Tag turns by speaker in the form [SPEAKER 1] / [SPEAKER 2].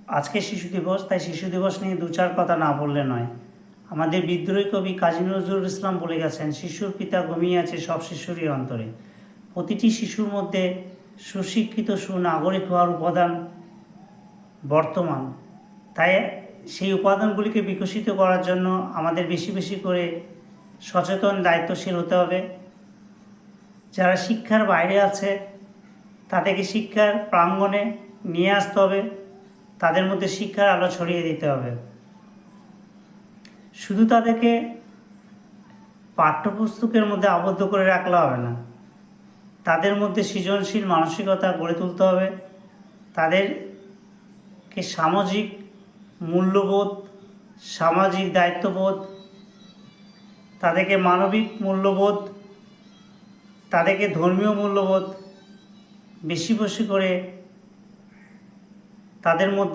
[SPEAKER 1] আজকে শিশু দিবস, তাই শিশু দিবস নিয়ে দু চার কথা না বললে নয়। আমাদের বিদ্রোহী কবি কাজী নজরুল ইসলাম বলে গেছেন, শিশুর পিতা ঘুমিয়ে আছে সব শিশুরই অন্তরে। প্রতিটি শিশুর মধ্যে সুশিক্ষিত সুনাগরিক হওয়ার উপাদান বর্তমান। তাই সেই উপাদানগুলিকে বিকশিত করার জন্য আমাদের বেশি বেশি করে সচেতন দায়িত্বশীল হতে হবে। যারা শিক্ষার বাইরে আছে তাদেরকে শিক্ষার প্রাঙ্গণে নিয়ে আসতে হবে, তাদের মধ্যে শিক্ষার আলো ছড়িয়ে দিতে হবে। শুধু তাদেরকে পাঠ্যপুস্তকের মধ্যে আবদ্ধ করে রাখলে হবে না, তাদের মধ্যে সৃজনশীল মানসিকতা গড়ে তুলতে হবে। তাদেরকে সামাজিক মূল্যবোধ, সামাজিক দায়িত্ববোধ, তাদেরকে মানবিক মূল্যবোধ, তাদেরকে ধর্মীয় মূল্যবোধ বেশি বেশি করে তাদের মধ্যে